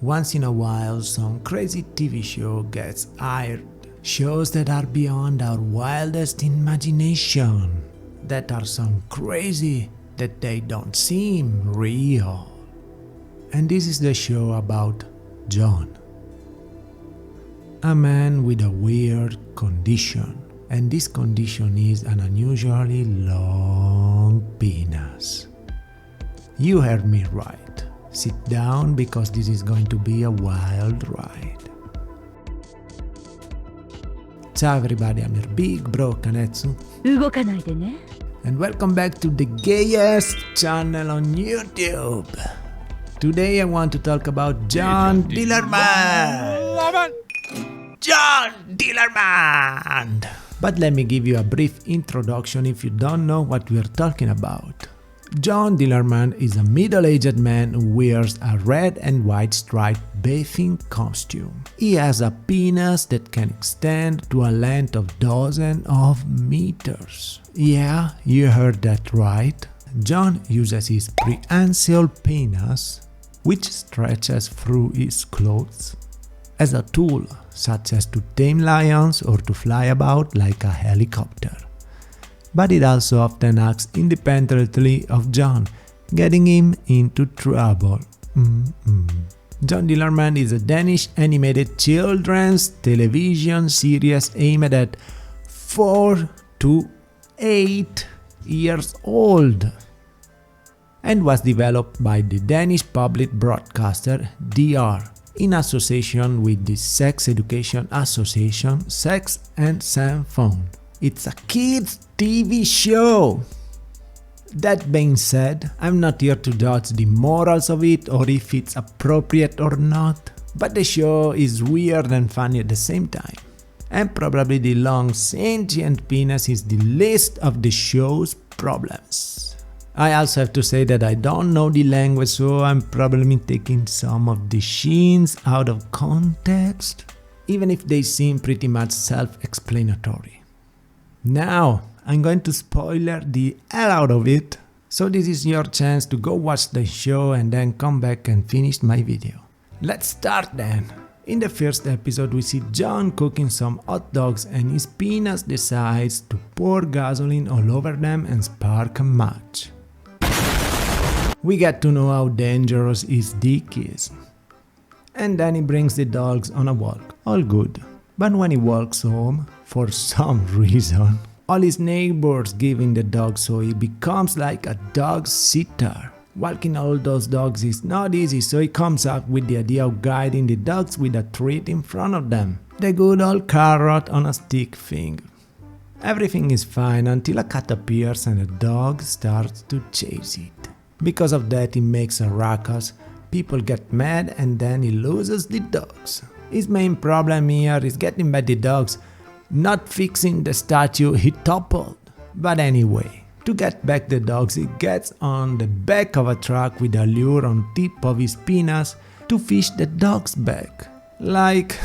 Once in a while, some crazy TV show gets aired. Shows that are beyond our wildest imagination. That are so crazy that they don't seem real. And this is the show about John. A man with a weird condition. And this condition is an unusually long penis. You heard me right. Sit down because this is going to be a wild ride. Ciao everybody, I'm your big bro Kanetsu. 動かないでね。 And welcome back to the gayest channel on YouTube. Today I want to talk about John Dillermand. John Dillermand! But let me give you a brief introduction if you don't know what we are talking about. John Dillermand is a middle-aged man who wears a red and white striped bathing costume. He has a penis that can extend to a length of dozens of meters. Yeah, you heard that right. John uses his prehensile penis, which stretches through his clothes, as a tool, such as to tame lions or to fly about like a helicopter. But it also often acts independently of John, getting him into trouble. John Dillermand is a Danish animated children's television series aimed at 4 to 8 years old and was developed by the Danish public broadcaster DR in association with the sex education association Sex Samfund. It's a kids' TV show. That being said, I'm not here to judge the morals of it or if it's appropriate or not, but the show is weird and funny at the same time. And probably the long sentient penis is the least of the show's problems. I also have to say that I don't know the language, so I'm probably taking some of the scenes out of context, even if they seem pretty much self-explanatory. Now, I'm going to spoiler the hell out of it, so this is your chance to go watch the show and then come back and finish my video. Let's start then. In the first episode we see John cooking some hot dogs and his penis decides to pour gasoline all over them and spark a match. We get to know how dangerous his dick is. And then he brings the dogs on a walk. All good. But when he walks home, for some reason, all his neighbors give him the dog, so he becomes like a dog sitter. Walking all those dogs is not easy, so he comes up with the idea of guiding the dogs with a treat in front of them. The good old carrot on a stick thing. Everything is fine until a cat appears and the dog starts to chase it. Because of that he makes a ruckus, people get mad and then he loses the dogs. His main problem here is getting back the dogs, not fixing the statue he toppled. But anyway, to get back the dogs he gets on the back of a truck with a lure on tip of his penis to fish the dogs back. Like,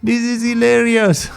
this is hilarious.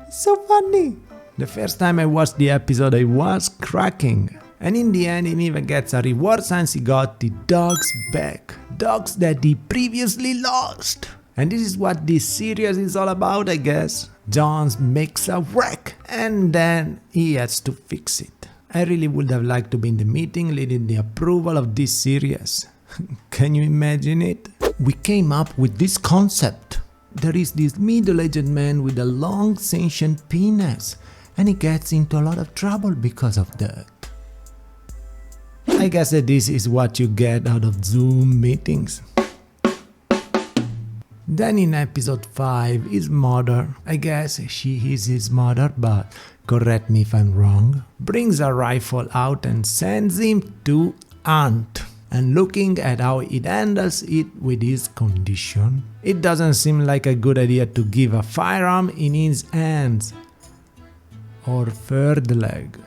It's so funny. The first time I watched the episode I was cracking. And in the end he even gets a reward since he got the dogs back. Dogs that he previously lost. And this is what this series is all about, I guess. John makes a wreck and then he has to fix it. I really would have liked to be in the meeting leading the approval of this series. Can you imagine it? We came up with this concept. There is this middle-aged man with a long sentient penis and he gets into a lot of trouble because of that. I guess that this is what you get out of Zoom meetings. Then in episode 5, his mother, I guess she is his mother, but correct me if I'm wrong, brings a rifle out and sends him to hunt. And looking at how it handles it with his condition, it doesn't seem like a good idea to give a firearm in his hands or third leg.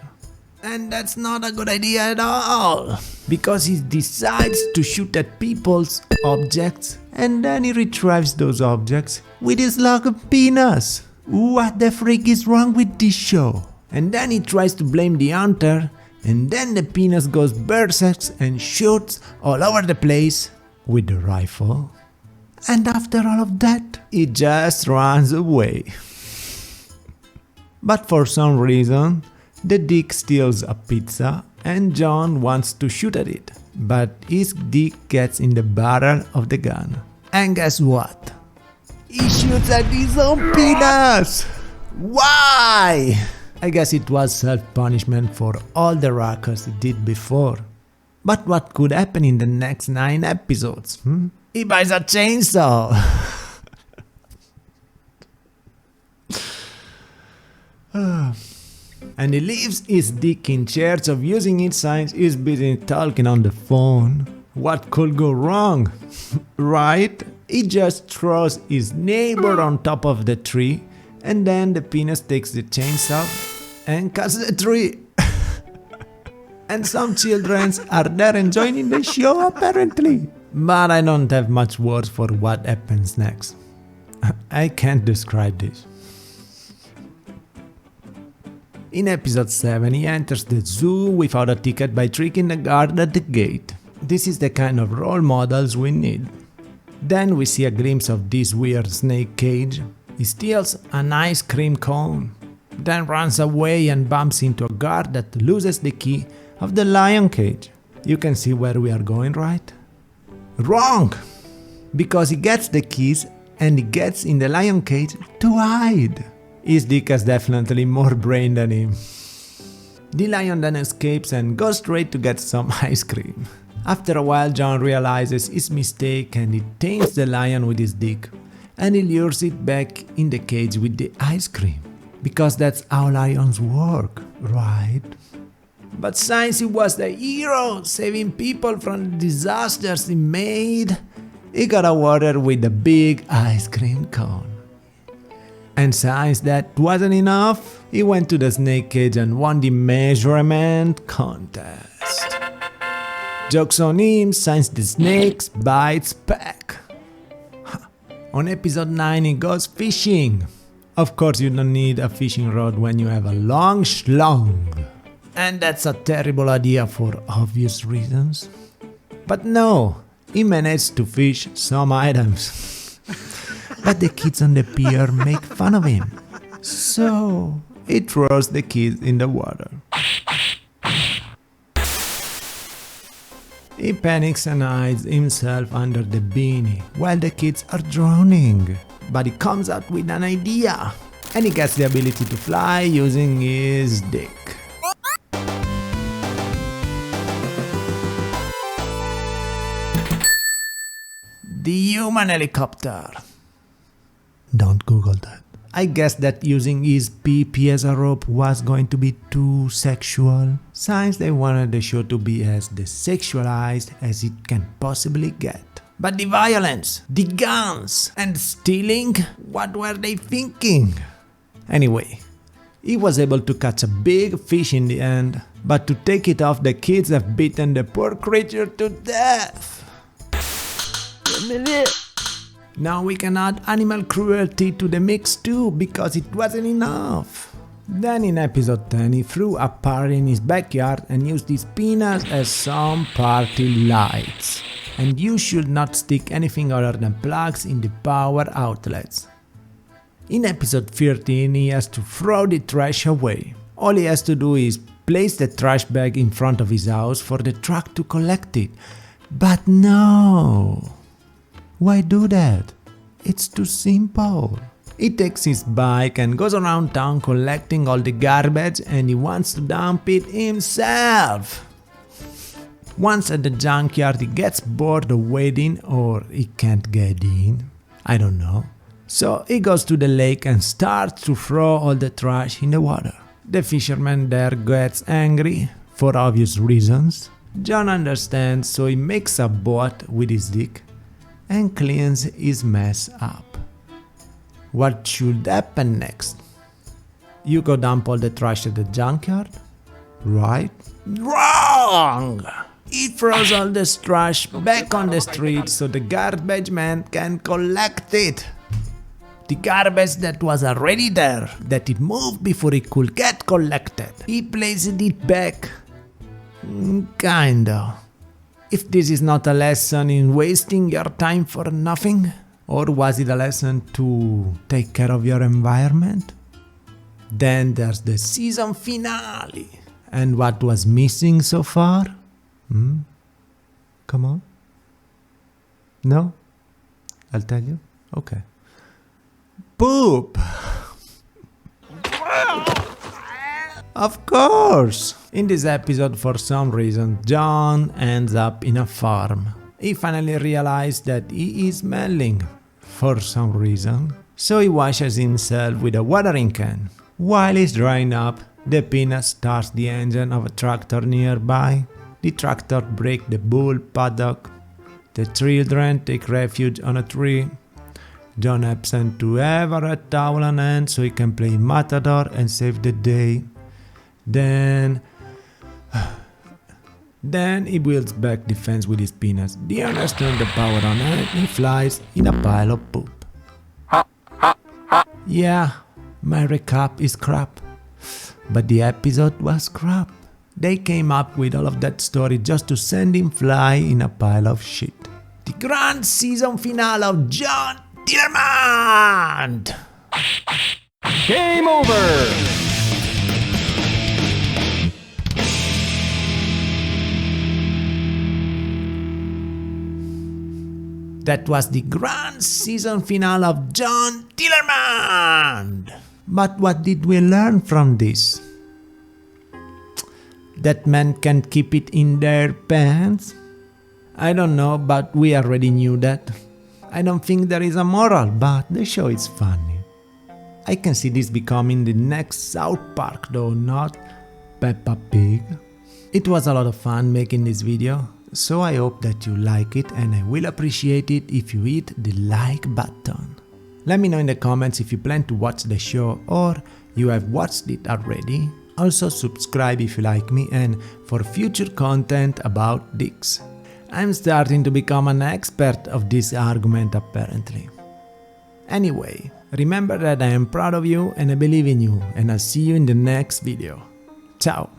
And that's not a good idea at all, because he decides to shoot at people's objects and then he retrieves those objects with his long penis. What the freak is wrong with this show? And then he tries to blame the hunter and then the penis goes berserk and shoots all over the place with the rifle. And after all of that, he just runs away. But for some reason, the dick steals a pizza and John wants to shoot at it. But his dick gets in the barrel of the gun. And guess what? He shoots at his own penis! Why? I guess it was self-punishment for all the ruckus he did before. But what could happen in the next 9 episodes? He buys a chainsaw! And he leaves his dick in charge of using it since he's busy talking on the phone. What could go wrong? Right? He just throws his neighbor on top of the tree and then the penis takes the chainsaw and cuts the tree. And some children are there enjoying the show apparently. But I don't have much words for what happens next. I can't describe this. In episode 7, he enters the zoo without a ticket by tricking the guard at the gate. This is the kind of role models we need. Then we see a glimpse of this weird snake cage. He steals an ice cream cone, then runs away and bumps into a guard that loses the key of the lion cage. You can see where we are going, right? Wrong! Because he gets the keys and he gets in the lion cage to hide. His dick has definitely more brain than him. The lion then escapes and goes straight to get some ice cream. After a while, John realizes his mistake and he tames the lion with his dick. And he lures it back in the cage with the ice cream. Because that's how lions work, right? But since he was the hero, saving people from the disasters he made, he got awarded with a big ice cream cone. And since that wasn't enough, he went to the snake cage and won the measurement contest. Joke's on him since the snakes bites back. On episode 9 he goes fishing. Of course you don't need a fishing rod when you have a long schlong. And that's a terrible idea for obvious reasons. But no, he managed to fish some items. But the kids on the pier make fun of him. So he throws the kids in the water. He panics and hides himself under the beanie while the kids are drowning. But he comes up with an idea. And he gets the ability to fly using his dick. The human helicopter. Don't Google that. I guess that using his pee-pee as a rope was going to be too sexual, since they wanted the show to be as desexualized as it can possibly get. But the violence, the guns, and stealing, what were they thinking? Anyway, he was able to catch a big fish in the end, but to take it off, the kids have beaten the poor creature to death. Now we can add animal cruelty to the mix too, because it wasn't enough. Then in episode 10 he threw a party in his backyard and used his penis as some party lights. And you should not stick anything other than plugs in the power outlets. In episode 13 he has to throw the trash away. All he has to do is place the trash bag in front of his house for the truck to collect it. But no! Why do that? It's too simple. He takes his bike and goes around town collecting all the garbage and he wants to dump it himself. Once at the junkyard he gets bored of waiting, or he can't get in. I don't know. So he goes to the lake and starts to throw all the trash in the water. The fisherman there gets angry, for obvious reasons. John understands, so he makes a boat with his dick and cleans his mess up. What should happen next? You go dump all the trash at the junkyard? Right? Wrong! He throws all this trash back on the street so the garbage man can collect it. The garbage that was already there, that it moved before it could get collected. He places it back. Kinda. If this is not a lesson in wasting your time for nothing, Or was it a lesson to take care of your environment? Then there's the season finale. And what was missing so far? Come on. No? I'll tell you. Okay. Poop! Of course! In this episode, for some reason, John ends up in a farm. He finally realized that he is smelling, for some reason. So he washes himself with a watering can. While he's drying up, the penis starts the engine of a tractor nearby. The tractor breaks the bull paddock. The children take refuge on a tree. John happens to have a red towel on hand so he can play Matador and save the day. Then he builds back the fence with his penis. The owners turn the power on and he flies in a pile of poop. Yeah, my recap is crap. But the episode was crap. They came up with all of that story just to send him fly in a pile of shit. The grand season finale of John Dillermand! Game over! That was the grand season finale of John Dillermand! But what did we learn from this? That men can keep it in their pants? I don't know, but we already knew that. I don't think there is a moral, but the show is funny. I can see this becoming the next South Park, though not Peppa Pig. It was a lot of fun making this video, so I hope that you like it, and I will appreciate it if you hit the like button. Let me know in the comments if you plan to watch the show or you have watched it already. Also subscribe if you like me and for future content about dicks. I'm starting to become an expert of this argument apparently. Anyway, remember that I am proud of you and I believe in you, and I'll see you in the next video. Ciao!